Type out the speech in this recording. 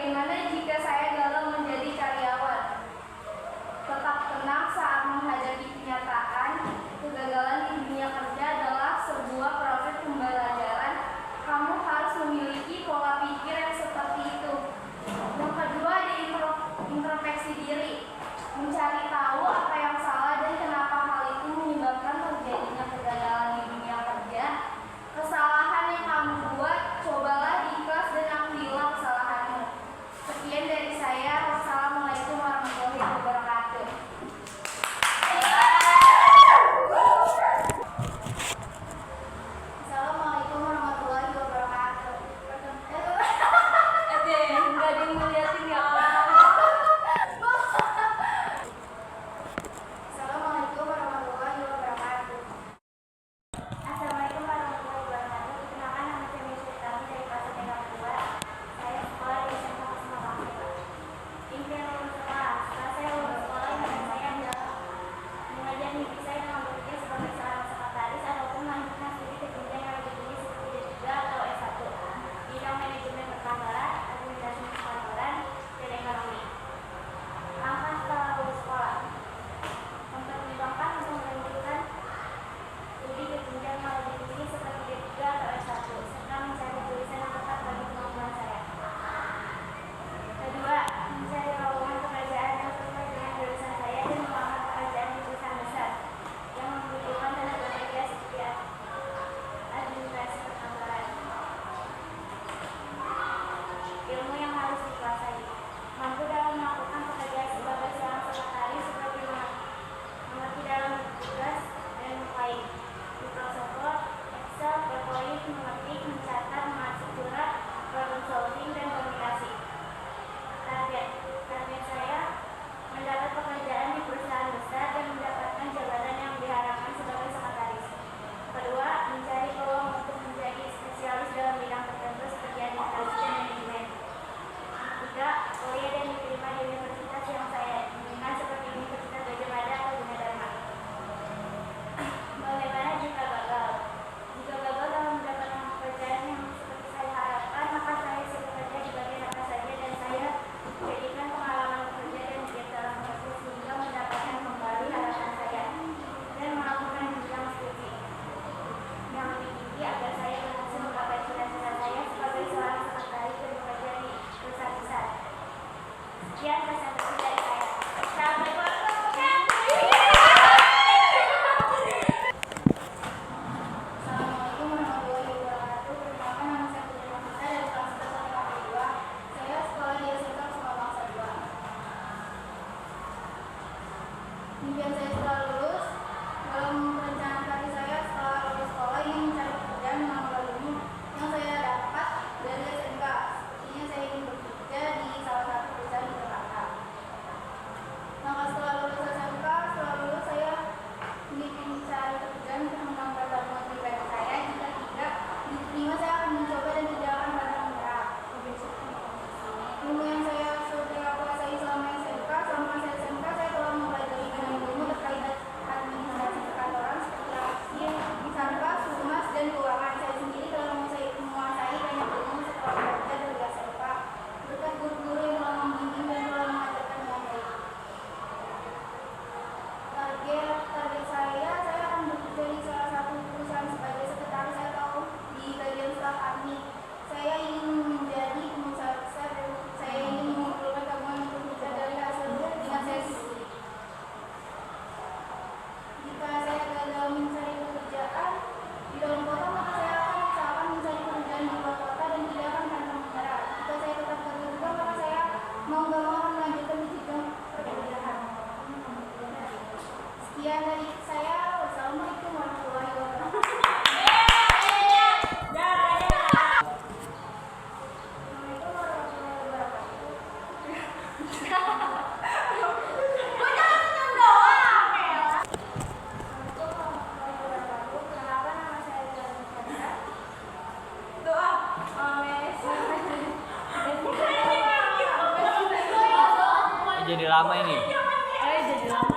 bagaimana jika saya gagal menjadi karyawan? Tetap tenang saat menghadapi kenyataan. Kegagalan di dunia kerja adalah sebuah proses pembelajaran. Kamu harus memiliki pola pikir yang seperti itu. Yang kedua, ada introspeksi diri. Mencari tahu apa yang salah dan kenapa hal itu menyebabkan terjadinya kegagalan di dunia kerja. Kesalahan yang kamu buat, cobalah ikhlas dan akuilah kesalahanmu. Sekian dari saya. Wassalamualaikum warahmatullahi wabarakatuh. Assalamualaikum warahmatullahi wabarakatuh. Nggak ada yang ngeliatin ya. Assalamualaikum warahmatullahi wabarakatuh. Assalamualaikum warahmatullahi wabarakatuh. Perkenalkan, nama saya Misyuri Tami dari kelas 3 Saya sekolah di SMA Kusuma Bakti. Impian lulus sekolah. Setelah saya lulus sekolah, impian saya adalah mengajar mimpi saya dengan bekerja sebagai seorang sekretaris ataupun melanjutkan studi ke jenjang yang lebih tinggi seperti D3 atau S1 di bidang manajemen perkantoran, administrasi perkantoran, dan ekonomi. Langkah setelah lulus sekolah: mempertimbangkan untuk melanjutkan studi ke jenjang yang lebih tinggi seperti D3 atau S1 serta mencari jurusan yang tepat bagi kemampuan saya. Kedua, mencari lowongan pekerjaan yang sesuai dengan jurusan saya dan melamar pekerjaan di perusahaan besar yang membutuhkan tenaga kerja seperti administrasi perkantoran. Ilmu yang harus dikuasai: mampu dalam melakukan pekerjaan sebagai seorang sekretaris seperti mengerti dalam tugas dan memfile, Microsoft Word, Excel, PowerPoint, mengetik, mencatat, mengarsip surat, problem solving, dan komunikasi. Target saya mendapat pekerjaan di perusahaan besar dan mendapatkan jabatan yang diharapkan sebagai sekretaris. Kedua, mencari peluang untuk menjadi spesialis dalam bidang tertentu seperti administrasi dan manajemen. Ketiga, kuliah dan diterima di universitas yang saya inginkan seperti Universitas Gadjah Mada atau Gunadarma. Bagaimana jika gagal? Jika gagal dalam mendapatkan pekerjaan yang seperti saya harapkan, maka saya siap bekerja di bagian apa saja dan saya jadikan pengalaman bekerja dan giat dalam proses sehingga mendapatkan kembali harapan saya dan melakukan jenjang studi yang lebih tinggi agar saya berhasil menggapai cita-cita saya sebagai seorang sekretaris dan bekerja di perusahaan besar. Sekian presentasi dari saya. Assalamualaikum warahmatullahi wabarakatuh. Perkenalkan, nama saya Putri Mahfita dari kelas 1 Saya sekolah di SMK Kusuma Bangsa 2. Impian saya setelah lulus, dalam rencana tadi saya setelah lulus sekolah ingin mencari pekerjaan dengan ilmu yang saya dapat dari SMK. Sepertinya saya ingin bekerja di salah satu perusahaan di Jakarta. Maka setelah lulus SMK, saya ingin mencari pekerjaan untuk mengembangkan tabungan pribadi saya. Jika tidak diterima, saya akan mencoba dan tidak akan pernah menyerah. Ilmu yang saya sudah kuasai selama SMK, saya telah mempelajari banyak ilmu terkait administrasi perkantoran seperti aksir, disangka, humas, dan keuangan. Saya sendiri telah menguasai banyak ilmu setelah belajar dari SMK berkat guru-guru yang telah membimbing dan telah mengajarkan dengan baik. Target saya akan bekerja di salah satu perusahaan sebagai sekretaris atau di bagian staf admin. Saya ingin menjadi pengusaha besar dan saya ingin mengumpulkan tabungan untuk bekerja dari hasil dengan saya sendiri. Jika saya gagal mencari pekerjaan di dalam kota, maka saya akan usahakan mencari pekerjaan di luar kota dan tidak akan pernah menyerah. Jika saya tetap gagal juga, maka saya mau gak mau akan melanjutkan di jenjang perkuliahan. Sekian dari saya. Wassalamualaikum warahmatullahi wabarakatuh. Assalamualaikum warahmatullahi wabarakatuh. Kenalkan, nama saya Chandra. Jadi lama ini. Jadi lama.